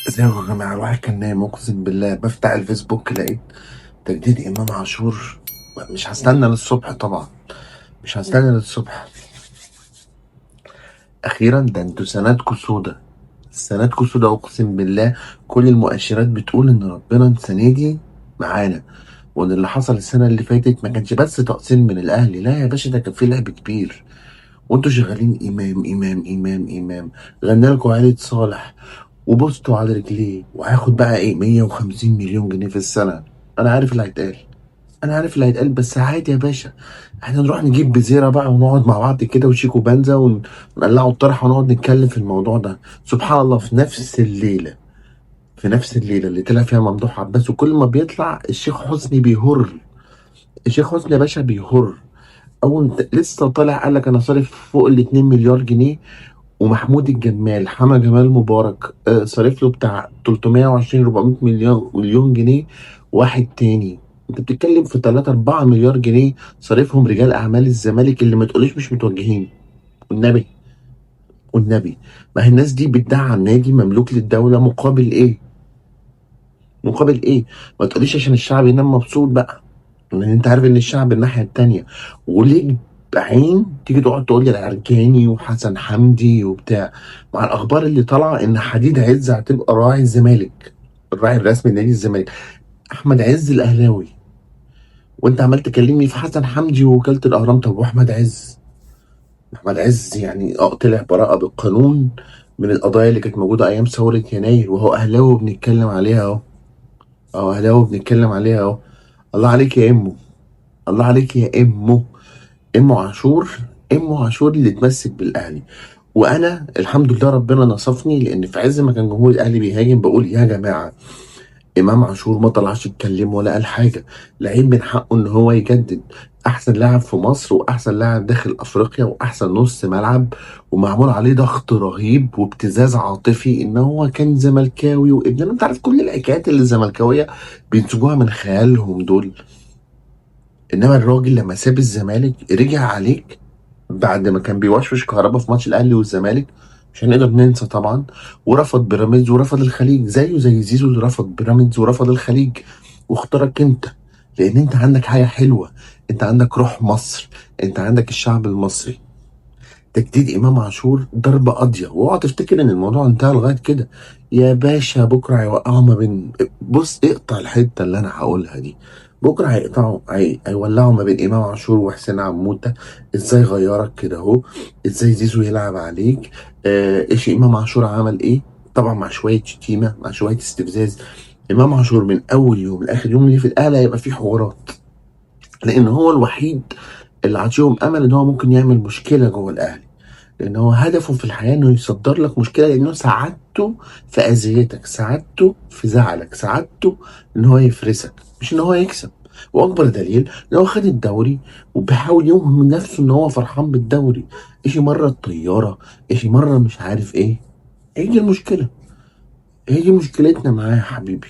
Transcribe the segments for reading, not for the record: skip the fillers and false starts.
ازيكم يا جماعة؟ الواحد كان نايم اقسم بالله بفتح الفيسبوك لقيت تجديد امام عاشور. مش هستنى للصبح طبعا، مش هستنى للصبح. اخيرا ده انتوا سنتكوا سودا، سنتكوا سودا اقسم بالله. كل المؤشرات بتقول ان ربنا السنة دي معانا، وان اللي حصل السنة اللي فاتت ما كانش بس تقسيم من الاهلي، لا يا باشا، ده كان فيه لعب كبير. وانتوا شغالين امام امام امام امام. غنى لكم عيلة صالح وبصتوا على رجليه، وهياخد بقى ايه 150 مليون جنيه في السنة. انا عارف اللي هيتقال، انا عارف اللي هيتقال، بس عادي يا باشا. احنا نروح نجيب بزيرة بقى ونقعد مع بعض كده وشيكو بنزا ونقلعوا الطرح ونقعد نتكلم في الموضوع ده. سبحان الله، في نفس الليلة، في نفس الليلة اللي طلع فيها ممدوح عباس، وكل ما بيطلع الشيخ حسني بيهر. الشيخ حسني يا باشا بيهر. لسه طالع قال لك انا صارف فوق ال 2 مليار جنيه. ومحمود الجمال حمى جمال مبارك صارف له بتاع 320 400 مليون جنيه. واحد تاني، انت بتتكلم في 3 4 مليار جنيه صارفهم رجال اعمال الزمالك اللي ما تقوليش مش متوجهين. والنبي، والنبي، ما هي الناس دي بتدعم نادي مملوك للدولة مقابل ايه؟ مقابل ايه؟ ما تقوليش عشان الشعب ينام مبسوط بقى، لان انت عارف ان الشعب الناحيه التانيه. وليه بعين تيجي تقعد تقول لي العرجاني وحسن حمدي وبتاع، مع الاخبار اللي طالعه ان حديد عز هتبقى راعي الزمالك، الراعي الرسمي لنادي الزمالك، احمد عز الاهلاوي. وانت عمال تكلمني في حسن حمدي ووكاله الاهرام. طب واحمد عز؟ احمد عز يعني طلع براءه بالقانون من القضايا اللي كانت موجوده ايام ثوره يناير، وهو اهلاوي بنتكلم عليها اهو. اه اهلاوي بنتكلم عليها اهو. الله عليك يا امه، الله عليك يا امه. امه عاشور، امه عاشور اللي اتمسك بالاهلي. وانا الحمد لله ربنا نصفني، لان في عز ما كان جمهور الاهلي بيهاجم بقول يا جماعه، امام عاشور ما طلعش يتكلم ولا قال حاجه. لعيب من حقه ان هو يجدد. احسن لاعب في مصر، واحسن لاعب داخل افريقيا، واحسن نص ملعب. ومعمول عليه ضغط رهيب وابتزاز عاطفي ان هو كان زملكاوي وابن، انت عارف كل الحكايات اللي الزملكاويه بينتجوها من خيالهم دول. انما الراجل لما ساب الزمالك رجع عليك بعد ما كان بيوشوش كهربا في ماتش الاهلي والزمالك، مش هنقدر ننسى طبعا. ورفض بيراميدز ورفض الخليج، زيه زي زيزو اللي رفض بيراميدز ورفض الخليج. واختارك انت، لان انت عندك حاجه حلوه، انت عندك روح مصر، انت عندك الشعب المصري. تجديد امام عاشور ضربه قاضيه، واوعى تفتكر ان الموضوع انتهى لغايه كده. يا باشا بكره هيوقعوا ما بين، بص اقطع الحته اللي انا هقولها دي. بكره هيقطعوا، هيولعوا ما بين امام عاشور وحسين عموته. ازاي غيرك كده اهو؟ ازاي زيزو يلعب عليك؟ ايش امام عاشور عمل ايه؟ طبعا مع شويه شتيمه، مع شويه استفزاز. امام عاشور من اول يوم لاخر يوم اللي في الاهلي هيبقى فيه حوارات، لان هو الوحيد اللي عطيهم امل ان هو ممكن يعمل مشكله جوه الاهلي. لان هو هدفه في الحياه انه يصدر لك مشكله، لانه سعادته في اذيتك، سعادته في زعلك، سعادته ان هو يفرسك، مش ان هو يكسب. واكبر دليل ان هو خد الدوري وبيحاول يوهم من نفسه ان هو فرحان بالدوري. ايش مره الطياره، ايش مره مش عارف ايه. هي دي المشكله، هي دي مشكلتنا معاه يا حبيبي،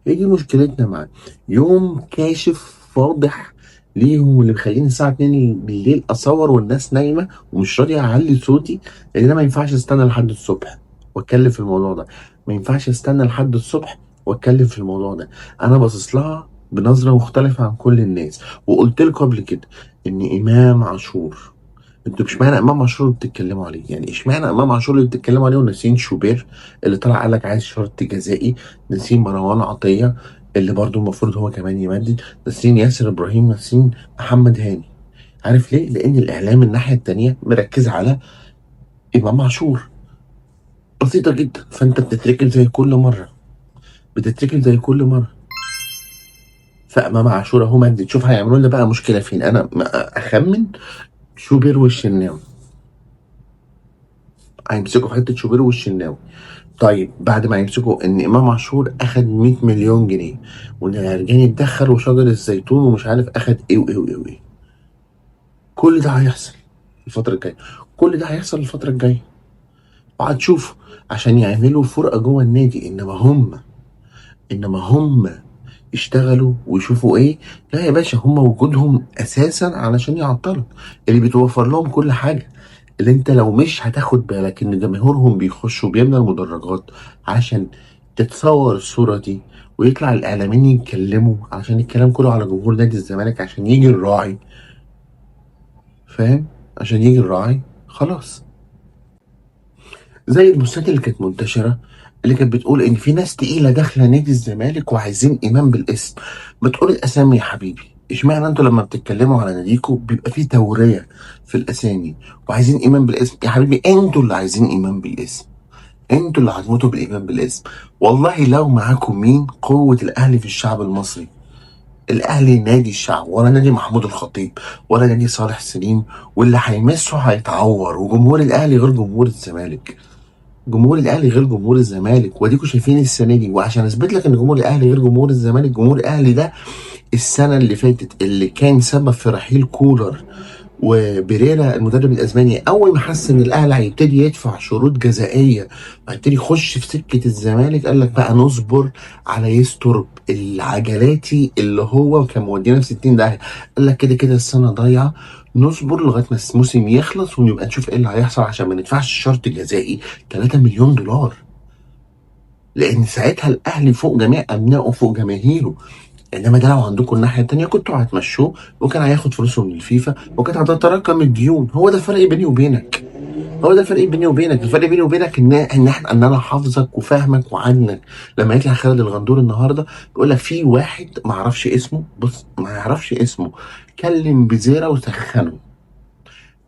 هي دي مشكلتنا معاه. يوم كاشف فاضح ليهم، اللي مخليني الساعة 2 بالليل أصور والناس نايمة ومش راضي أعلي صوتي، لأن أنا ما ينفعش أستنى لحد الصبح وأتكلم في الموضوع ده. ما ينفعش أستنى لحد الصبح وأتكلم في الموضوع ده. أنا باصص لها بنظرة مختلفة عن كل الناس. وقلت لكم قبل كده إن إمام عاشور، انتوا اشمعنى امام عاشور اللي بتتكلموا عليه؟ يعني اشمعنى امام عاشور اللي بتتكلموا عليه وناسين شوبير اللي طلع قال لك عايز شرط جزائي؟ ناسين مروان عطيه اللي برضو المفروض هو كمان يمدد؟ ناسين ياسر ابراهيم؟ ناسين محمد هاني؟ عارف ليه؟ لان الاعلام الناحيه التانيه مركز على امام عاشور. بسيطه جدا. فانت بتتركل زي كل مره، بتتركل زي كل مره. فامام عاشور اهو مدد. شوف هيعملوا لنا بقى مشكله فين. انا اخمن شوبير والشناوي، هيمسكوا في حته شوبير والشناوي. طيب بعد ما يمسكوا ان امام عاشور اخد 100 مليون جنيه، وان العرجاني اتدخل وشجر الزيتون ومش عارف اخد ايه وايه وايه وايه، كل ده هيحصل الفتره الجايه، كل ده هيحصل الفتره الجايه. وهتشوفوا عشان يعملوا فرقه جوه النادي. انما هم يشتغلوا ويشوفوا ايه؟ لا يا باشا، هم وجودهم اساسا علشان يعطلوا، اللي بتوفر لهم كل حاجه. اللي انت لو مش هتاخد بالك ان جماهيرهم بيخشوا بيملى المدرجات عشان تتصور الصورة دي ويطلع الإعلاميين يتكلموا عشان الكلام كله على جمهور نادي الزمالك عشان يجي الراعي، فاهم؟ عشان يجي الراعي خلاص. زي البوستات اللي كانت منتشرة اللي كانت بتقول إن في ناس تقيلة داخلة نادي الزمالك وعايزين إمام بالاسم. ما تقول الأسامي يا حبيبي، اشمعنى انتوا لما بتتكلموا على ناديكوا بيبقى فيه تورية في الأسامي وعايزين إمام بالاسم؟ يا حبيبي انتوا اللي عايزين إمام بالاسم، انتوا اللي هتموتوا بالايمان بالاسم. والله لو معاكم مين قوه الاهلي في الشعب المصري. الاهلي نادي الشعب، ولا نادي محمود الخطيب، ولا نادي صالح سليم، واللي هيمسه هيتعور. وجمهور الاهلي غير جمهور الزمالك، جمهور الاهلي غير جمهور الزمالك، واديكوا شايفين السنه دي. وعشان اثبت لك ان جمهور الاهلي غير جمهور الزمالك، جمهور الاهلي ده السنه اللي فاتت اللي كان سبب في رحيل كولر وبيريرا المدرب الاسباني، اول ما حس ان الاهلي هيبتدي يدفع شروط جزائيه وهيبتدي يخش في سكه الزمالك، قال لك بقى نصبر على يستر العجلاتي اللي هو كان مودينا في 60 داهيه. قال لك كده كده السنه ضايعه، نصبر لغايه ما الموسم يخلص ونبقى نشوف ايه اللي هيحصل عشان ما ندفعش شرط جزائي 3 مليون دولار. لان ساعتها الاهلي فوق جميع ابنائه، فوق جماهيره. انما ده لو عندكم الناحيه التانيه كنتوا هتمشوه وكان هياخد فلوسه من الفيفا وكانت هتتراكم الديون. هو ده الفرق بيني وبينك، هو ده الفرق بيني وبينك. الفرق بيني وبينك ان انا حافظك وفاهمك وعنك. لما يطلع خالد الغندور النهارده بيقول لك في واحد ما اعرفش اسمه، بص ما يعرفش اسمه، كلم بزيرة وسخنه.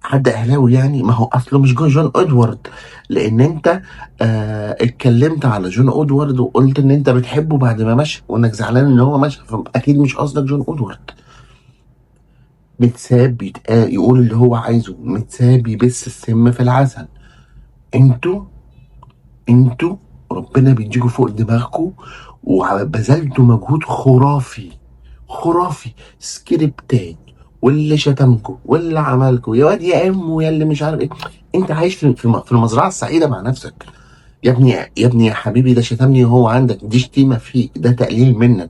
حد اهلاوي يعني؟ ما هو اصله مش جون ادوارد، لان انت اتكلمت على جون ادوارد وقلت ان انت بتحبه بعد ما مشى وانك زعلان ان هو مشى، فاكيد مش قصدك جون ادوارد. متساب يقول اللي هو عايزه، متساب يبث السم في العسل. انتوا انتوا ربنا بيديكوا فوق دماغكم وبذلتوا مجهود خرافي، خرافي. سكريبتات، واللي شتمكم واللي عملكم يا واد يا ام يا اللي مش عارف ايه. انت عايش في المزرعه السعيده مع نفسك. يا ابني يا ابني يا حبيبي، ده شتمني وهو عندك، دي شتيمه فيك، ده تقليل منك.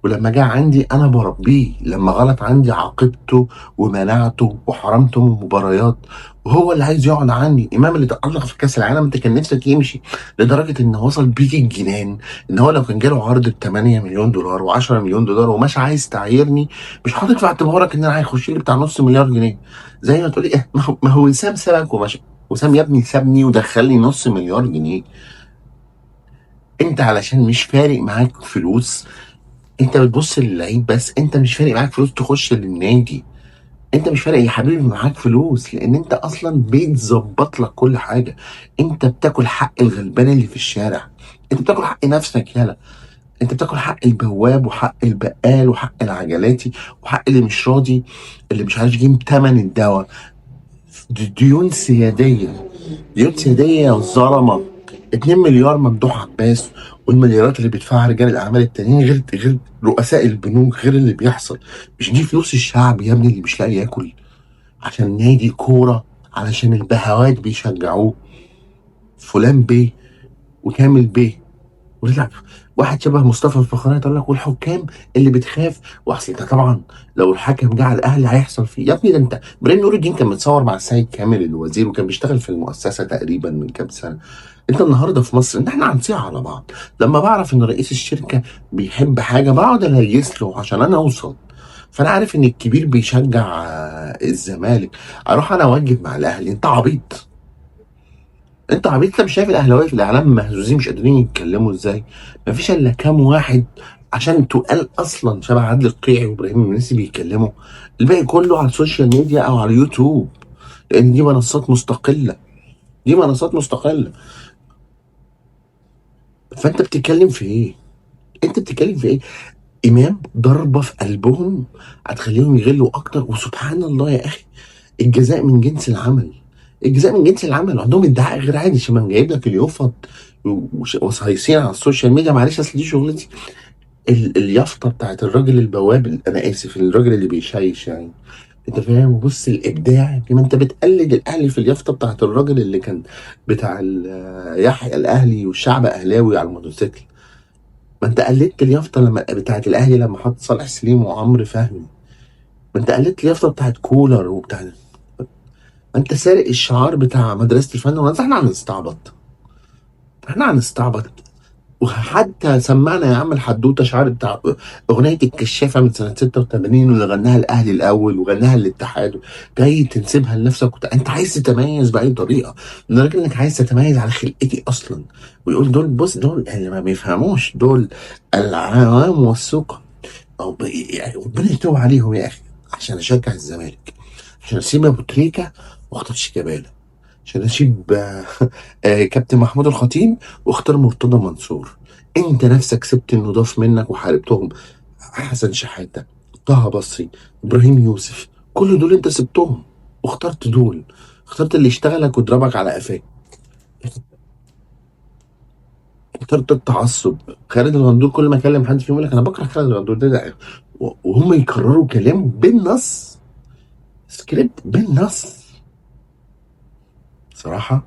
ولما جه عندي انا بربيه، لما غلط عندي عاقبته ومنعته وحرمته من مباريات. وهو اللي عايز يقعد عني. امام اللي تألق في كاس العالم انت كان نفسك يمشي، لدرجه ان وصل بيك الجنان ان هو لو كان جاله عرض ب 8 مليون دولار و10 مليون دولار ومش عايز تعايرني، مش حاطط في اعتبارك ان انا هيخش لي بتاع نص مليار جنيه. زي ما تقولي ايه، ما هو وسام سابك ومشى. وسام يا ابني سابني ودخل لي نص مليار جنيه. انت علشان مش فارق معاك فلوس، انت بتبص للعيب بس، انت مش فارق معاك فلوس تخش للنادي. انت مش فارق يا حبيبي معاك فلوس، لان انت اصلا بيتظبط لك كل حاجه. انت بتاكل حق الغلبان اللي في الشارع، انت بتاكل حق نفسك. يالا انت بتاكل حق البواب وحق البقال وحق العجلاتي وحق اللي مش راضي، اللي مش عارف يجيب تمن الدواء. ديون سياديه، ديون سياديه يا ظلمه. 2 مليار ممدوح عباس، والمليارات اللي بيدفعها رجال الاعمال التانيين غير رؤساء البنوك، غير اللي بيحصل. مش دي فلوس الشعب يا ابني اللي مش لاقي ياكل عشان نادي كوره، علشان البهوات بيشجعوه، فلان بيه وكامل بيه. ويطلع واحد شبه مصطفى الفخراني يقول لك والحكام اللي بتخاف. واصل ده طبعا لو الحكم جه على الاهلي هيحصل فيه. يا ابني ده انت ابراهيم نور الدين كان متصور مع السيد كامل الوزير وكان بيشتغل في المؤسسه تقريبا من كام سنه. انت النهارده في مصر ان احنا هنصيع على بعض. لما بعرف ان رئيس الشركه بيحب حاجه بقعد اليس له عشان انا اوصل. فانا عارف ان الكبير بيشجع الزمالك، اروح انا اوجب مع الاهلي. انت عبيط، انت عبيط. انت مش شايف الاهلاويه في الاعلام مهزوزين مش قادرين يتكلموا ازاي؟ مفيش الا كام واحد عشان تقال اصلا شبه عادل القيعي وابراهيم المنيسي بيتكلموا. الباقي كله على السوشيال ميديا او على اليوتيوب، لان دي منصات مستقله، دي منصات مستقله. فانت بتتكلم في ايه؟ انت بتتكلم في ايه؟ امام ضربه في قلبهم هتخليهم يغلوا اكتر. وسبحان الله يا اخي، الجزاء من جنس العمل، الجزاء من جنس العمل. عندهم ادعاء غير عادي. شمام جايب لك اليوفط وصهيصين على السوشيال ميديا. معلش اصل دي شغلتي. اليافطه بتاعت الراجل البواب، انا اسف، الراجل اللي بيشيش يعني، انت فاهم؟ وبص الابداع كمان، انت بتقلد الاهلي في اليافطه بتاعت الراجل اللي كان بتاع يحيى الاهلي والشعب اهلاوي على الموتوسيكل. ما انت قلدت اليافطه لما بتاعت الاهلي لما حط صالح سليم وعمرو فهمي. ما انت قلدت اليافطه بتاعت كولر وبتاع. ما انت سارق الشعار بتاع مدرسه الفن. ولا احنا هنستعبط؟ احنا هنستعبط؟ وحتى سمعنا يا عم الحدوته شعار بتاع اغنيه الكشافه من سنه 86 واللي غناها الاهلي الاول وغناها الاتحاد. جاي تنسبها لنفسك انت عايز تتميز باي طريقه، لدرجه انك عايز تتميز على خلقتي اصلا. ويقول دول، بص دول اللي ما بيفهموش، دول العوام والسوق. يعني ربنا يتوب عليهم يا اخي. عشان اشجع الزمالك، عشان اسيب ابو تريكه واختار شيكابالا، عشان اسيب كابتن محمود الخطيب واختار مرتضى منصور. انت نفسك سبت النضاف منك وحاربتهم. حسن شحاته، طه بصري، ابراهيم يوسف، كل دول انت سبتهم واخترت دول. اخترت اللي يشتغلك ويضربك على قفاك. اخترت التعصب. خالد الغندور كل ما اكلم حد فيهم يقول لك انا بكره خالد الغندور ده. وهم يكرروا كلام بالنص، سكريبت بالنص. صراحة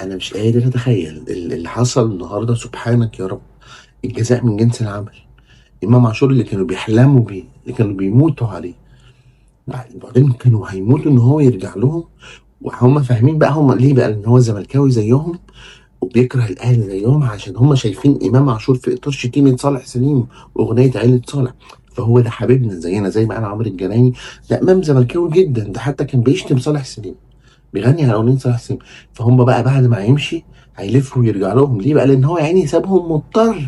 أنا مش قادر أتخيل اللي حصل النهاردة. سبحانك يا رب، الجزاء من جنس العمل. إمام عاشور اللي كانوا بيحلموا بيه، اللي كانوا بيموتوا عليه، بعدين كانوا هيموتوا إن هو يرجع لهم. وهم فاهمين بقى هم ليه بقى إن هو زملكاوي زيهم وبيكره الأهلي زيهم، عشان هم شايفين إمام عاشور في إطار شتيمة صالح سليم وأغنية عيلة صالح. فهو ده حبيبنا زينا، زي ما قال عمرو الجناني. ده إمام زملكاوي جدا، ده حتى كان بيشتم صالح سليم، بيغني على اغنيه صلاح سليم. فهم بقى بعد ما هيمشي هيلفوا ويرجع لهم ليه بقى؟ لان هو يا عيني سابهم مضطر.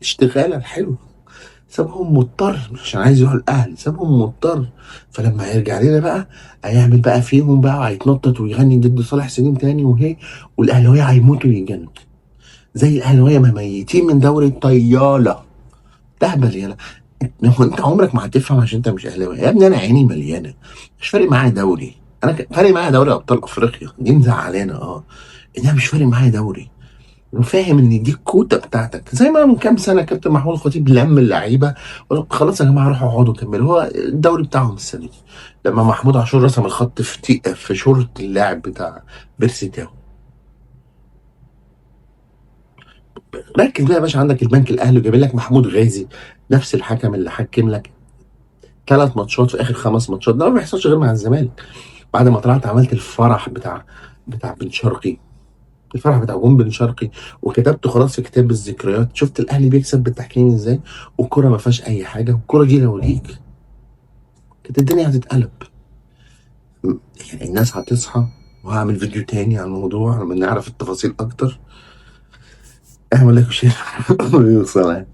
اشتغاله الحلو، سابهم مضطر مش عشان عايز يروح الاهلي، سابهم مضطر. فلما هيرجع لنا بقى هيعمل بقى فيهم بقى، وهيتنطط ويغني ضد صالح سليم تاني وهي. والاهلاويه هيموتوا ويتجنوا زي الاهلاويه ما ميتين من دوري الطياله. تهبل يالا. هو انت عمرك ما هتفهم عشان انت مش اهلاوي يا ابني. انا عيني مليانه، مش فارق معايا دوري. انا فارق معايا دوري ابطال افريقيا، دي مزعلانه انها مش فارق معايا دوري. وفاهم ان دي الكوته بتاعتك، زي ما من كام سنه كابتن محمود الخطيب لم اللعيبه وقال لهم خلاص يا جماعه روحوا اقعدوا كملوا، هو الدوري بتاعهم السنه دي. لما محمود عاشور رسم الخط في شورت اللاعب بتاع بيرسي تاو. ركز بقى يا باشا، عندك البنك الاهلي جايب لك محمود غازي، نفس الحكم اللي حكم لك 3 ماتشات في اخر 5 ماتشات. ده ما بيحصلش غير مع الزمالك. بعد ما طلعت عملت الفرح بتاع بن شرقي، الفرح بتاع جون بن شرقي، وكتبته خلاص في كتاب الذكريات. شفت الاهلي بيكسب بالتحكيم ازاي، والكره ما فيهاش اي حاجه، والكره دي لو ليك كانت الدنيا هتتقلب. يعني الناس هتصحى. وهعمل فيديو تاني عن الموضوع لما نعرف التفاصيل اكتر. اعمل لك شير. سلام.